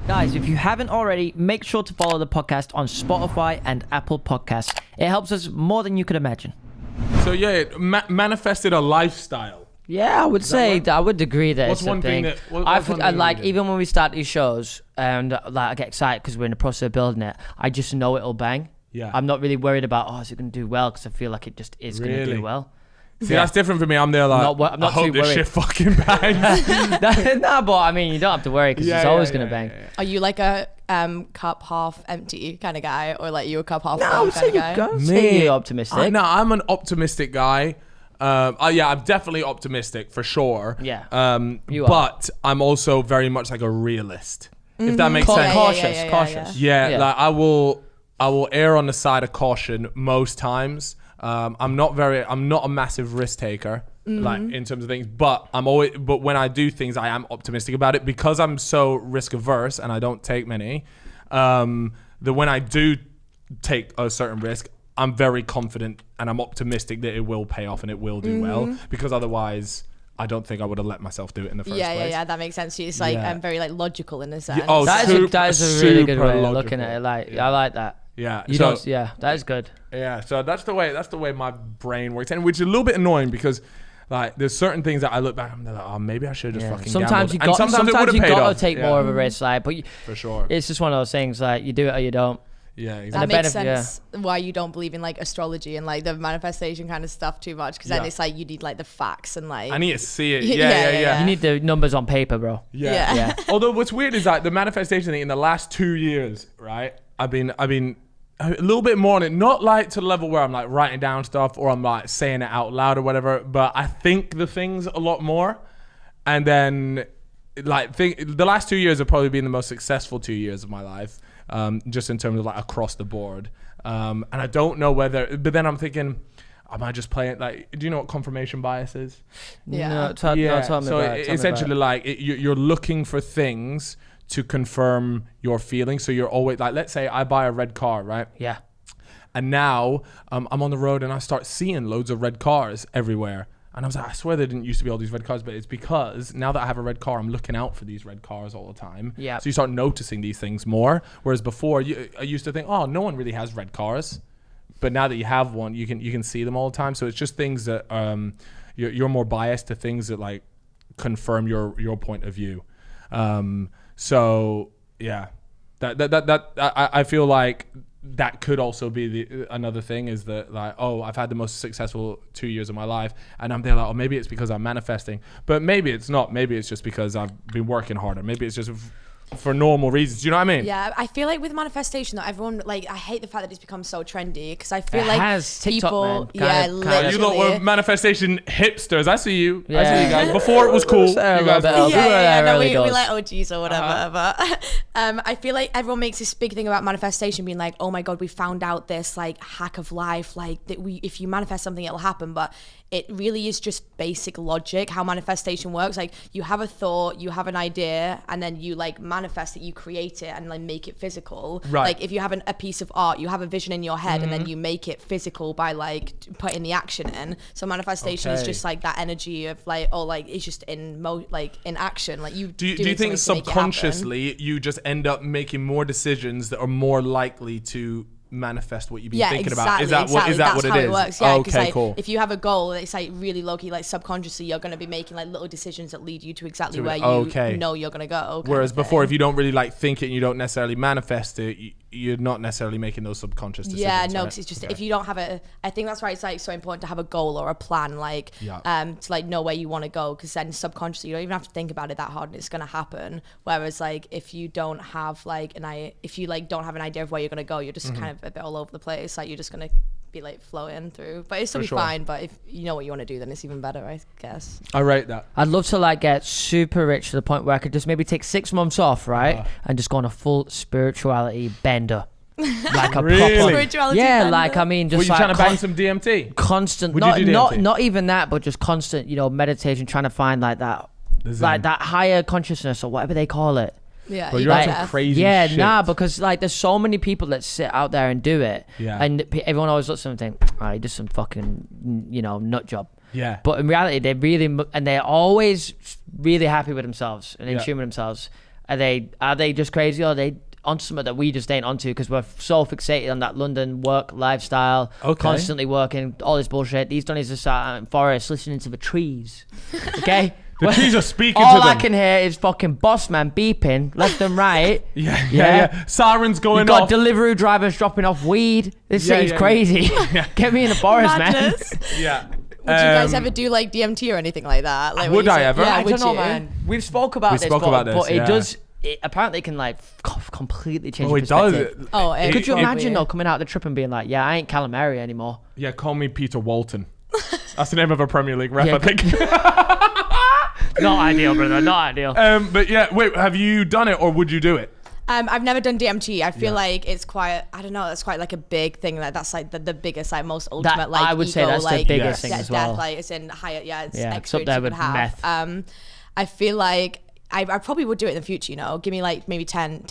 Guys, if you haven't already, make sure to follow the podcast on Spotify and Apple Podcasts. It helps us more than you could imagine. So yeah, it manifested a lifestyle. Yeah, I would say I would agree that What's it's a one thing. thing that- I like even when we start these shows and like I get excited because we're in the process of building it. I just know it'll bang. Yeah. I'm not really worried about is it going to do well because I feel like it just is going to do well. See, that's different for me. I'm there like, I'm not I hope too this worried. shit fucking bangs. Nah, but I mean, you don't have to worry because it's always going to bang. Are you like a cup half empty kind of guy, or like you a cup half No, I full would kind say of guy? you're optimistic. No, I'm an optimistic guy. I'm definitely optimistic for sure. Yeah. You are. But I'm also very much like a realist. If that makes sense. Cautious. Yeah, like I will err on the side of caution most times. I'm not a massive risk taker, like in terms of things, but but when I do things, I am optimistic about it because I'm so risk averse and I don't take many. That when I do take a certain risk, I'm very confident and I'm optimistic that it will pay off and it will do well, because otherwise I don't think I would have let myself do it in the first place. Yeah, that makes sense. It's like very like logical in a sense. That is a really good way of looking at it. Like I like that. Yeah. That is good. Yeah. So that's the way my brain works, and which is a little bit annoying because like there's certain things that I look back and I'm like, oh, maybe I should just fucking sometimes gambled. sometimes you got to take more of a risk, like, but for sure, it's just one of those things like you do it or you don't. Yeah, exactly. That makes sense why you don't believe in like astrology and like the manifestation kind of stuff too much, because then it's like you need like the facts and like I need to see it. Yeah. You need the numbers on paper, bro. Yeah. Although what's weird is like the manifestation thing in the last 2 years, right? I've been a little bit more on it, not like to the level where I'm like writing down stuff or I'm like saying it out loud or whatever, but I think the things a lot more. And then like the last 2 years have probably been the most successful 2 years of my life, just in terms of like across the board. And I don't know whether, but then I'm thinking, am I just playing like, do you know what confirmation bias is? No, tell me about it. Essentially like you're looking for things to confirm your feelings. So you're always like, let's say I buy a red car, right? Yeah. And now I'm on the road and I start seeing loads of red cars everywhere. And I was like, I swear there didn't used to be all these red cars, but it's because now that I have a red car, I'm looking out for these red cars all the time. Yeah. So you start noticing these things more. Whereas before, I used to think, oh, no one really has red cars. But now that you have one, you can see them all the time. So it's just things that you're more biased to things that like confirm your point of view. So yeah, that I feel like that could also be another thing, is that like, oh, I've had the most successful 2 years of my life, and I'm there like, oh, maybe it's because I'm manifesting, but maybe it's not. Maybe it's just because I've been working harder. Maybe it's just for normal reasons. Do you know what I mean? Yeah, I feel like with manifestation though, everyone like, I hate the fact that it's become so trendy, because I feel like has people, TikTok, man, literally. You lot were manifestation hipsters. I see you. I see you guys. Before it was cool. You guys We like OGs or whatever. But I feel like everyone makes this big thing about manifestation, being like, oh my god, we found out this like hack of life, like that if you manifest something, it'll happen. But it really is just basic logic how manifestation works. Like, you have a thought, you have an idea, and then you like manifest it, you create it and like make it physical. Right. Like if you have a piece of art, you have a vision in your head, and then you make it physical by like putting the action in. So manifestation is just like that energy of like, oh, like it's just in action. Like do you think subconsciously you just end up making more decisions that are more likely to manifest what you've been thinking about? Is that what it works? Yeah, okay, like, cool. If you have a goal, it's like really low-key, like subconsciously you're going to be making like little decisions that lead you to exactly where you know you're going to go. Whereas before, if you don't really like think it and you don't necessarily manifest it, you're not necessarily making those subconscious decisions. Yeah, no, because right? it's just if you don't have I think that's why it's like so important to have a goal or a plan, like to like know where you want to go, because then subconsciously you don't even have to think about it that hard and it's going to happen. Whereas like if you don't have like if you like don't have an idea of where you're going to go, you're just kind of a bit all over the place. Like you're just going to be like flowing through, but it's still be fine. But if you know what you want to do, then it's even better, I guess. I rate that. I'd love to like get super rich to the point where I could just maybe take 6 months off, right, and just go on a full spirituality bender. Like a really? proper spirituality bender. Like I mean, just were you like trying to bang some DMT? Constant, Would you do DMT? not even that, but just constant, meditation, trying to find like that higher consciousness or whatever they call it. Yeah, but you're on some crazy shit. Because like there's so many people that sit out there and do it, and everyone always looks at them and think, oh, he does some fucking nut job. Yeah. But in reality, they're always really happy with themselves and in tune with themselves. Are they just crazy, or are they onto something that we just ain't onto because we're so fixated on that London work lifestyle, constantly working, all this bullshit. These Donnies just sat out in forest listening to the trees. Okay? The trees are speaking all to them. I can hear is fucking boss man beeping left and right. Yeah. Sirens going You got off. delivery drivers dropping off weed. This city's crazy. Get me in the forest, Madness. man. Yeah. Would you guys ever do like DMT or anything like that? Like, Would I ever? Yeah, I would don't know, you? man. We've spoke about this, but it does. It apparently can like completely change your perspective. Oh, Could you imagine though coming out of the trip and being like, yeah, I ain't calamari anymore? Yeah, call me Peter Walton. That's the name of a Premier League ref, I think. Not ideal, brother. Not ideal. But yeah, wait, have you done it or would you do it? I've never done DMT. I feel like it's quite, I don't know, it's quite like a big thing. Like that's like the biggest, like most ultimate, like I would say ego, that's like, the biggest thing as well. Death, like it's in higher, it's it's up experience there you could with have. meth. I feel like I probably would do it in the future, you know, give me like maybe 10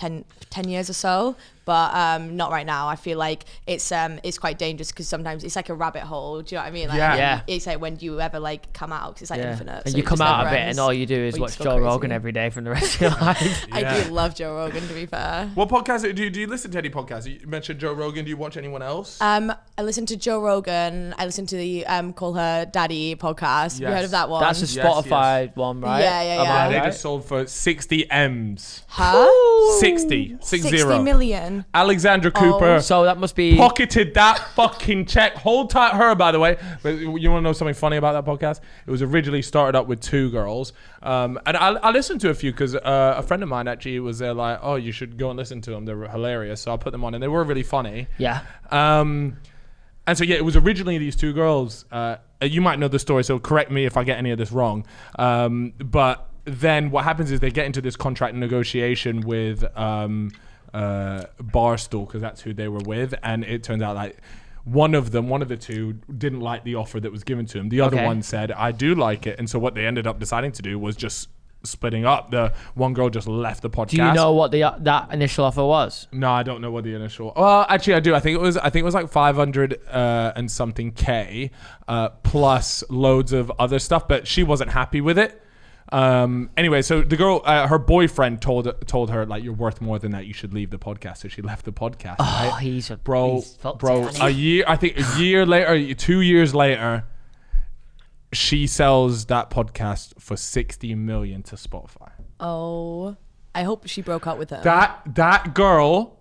years or so, but not right now. I feel like it's quite dangerous because sometimes it's like a rabbit hole. Do you know what I mean? Like, it's like when you ever like come out, because it's like infinite. And so you it come just out never of it ends. and all you do is Or you watch just go Joe crazy. Rogan every day for the rest of your life. I do love Joe Rogan, to be fair. What podcast do you listen to? Any podcasts? You mentioned Joe Rogan. Do you watch anyone else? I listen to Joe Rogan. I listen to the Call Her Daddy podcast. Have you heard of that one? That's a Spotify one, right? Yeah. They just sold for 60 M's. Huh? 60 million. Alexandra Cooper. So that must be Pocketed that fucking check. Hold tight, her, by the way. But you want to know something funny about that podcast? It was originally started up with 2 girls. And I listened to a few because a friend of mine actually was there like, oh, you should go and listen to them. They're hilarious. So I put them on and they were really funny. Yeah. And so, yeah, it was originally these 2 girls. You might know the story, so correct me if I get any of this wrong. But then what happens is they get into this contract negotiation with Barstool, because that's who they were with, and it turns out like one of the 2 didn't like the offer that was given to him. The other one said, I do like it. And so what they ended up deciding to do was just splitting up. The one girl just left the podcast. Do you know what that initial offer was? No, I don't know what the initial. Well, actually, I do. I think it was like 500 and something K, plus loads of other stuff. But she wasn't happy with it. Anyway, so the girl, her boyfriend told her like, you're worth more than that. You should leave the podcast. So she left the podcast. Oh, right? he's a year later, 2 years later, she sells that podcast for 60 million to Spotify. Oh, I hope she broke up with him. That girl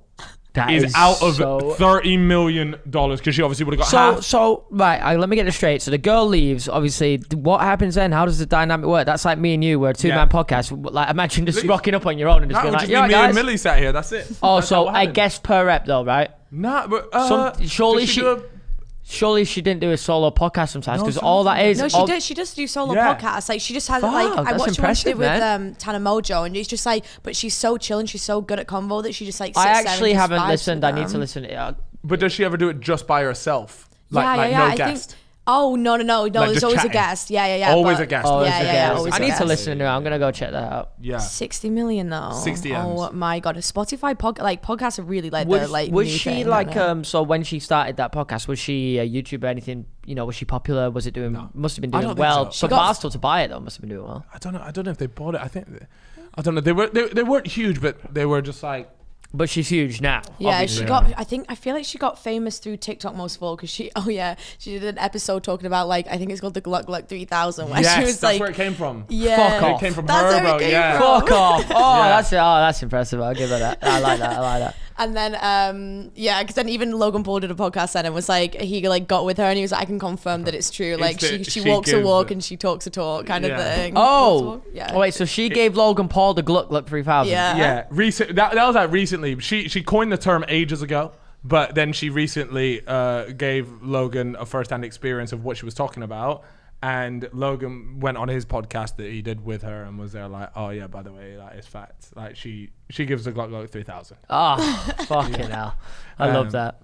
is out of $30 million because she obviously would have got half. So right, let me get this straight. So the girl leaves. Obviously, what happens then? How does the dynamic work? That's like me and you. We're a 2-man podcast. Like, imagine just rocking up on your own and just being like, "Yeah, me guys." and Millie sat here. That's it. Oh, so I guess per rep though, right? Nah, but surely she didn't do a solo podcast sometimes because all that is. No, she does do solo podcasts. Like she just has like I watched one she did with Tana Mojo, and it's just like, but she's so chill and she's so good at convo that she just like. I actually haven't listened. I need to listen. But does she ever do it just by herself? Like no I guest? Think, oh no! Like there's always chatting. a guest. Yeah. Always a guest. Always I need to listen to it. I'm gonna go check that out. Yeah. 60 million though. 60 M's. Oh my god! Spotify podcasts are really like was, the like. Was new she thing, like so when she started that podcast? Was she a YouTuber? Anything? You know, was she popular? Was it doing? No. Must have been doing well. So Barstool to buy it though must have been doing well. I don't know if they bought it. I don't know. They weren't huge, but they were just like. But she's huge now. Yeah, obviously. I feel like she got famous through TikTok most of all because she did an episode talking about like, I think it's called the Gluck Gluck 3000 where she was that's like, where it came from. Yeah. Fuck off. It came from That's her, where bro. it came Yeah. from. Fuck off. That's impressive. I'll give her that. I like that. And then because then even Logan Paul did a podcast then and was like, he like got with her and he was like, I can confirm that it's true. Like she walks a walk and she talks a talk kind of thing. Oh wait, so she gave Logan Paul the Gluck Gluck 3000. Yeah. Recent. That was like recently. She coined the term ages ago, but then she recently gave Logan a first-hand experience of what she was talking about. And Logan went on his podcast that he did with her and was there like, oh yeah, by the way, that is fact. Like she gives the Gluck Gluck 3000. Oh, fucking hell. I love that.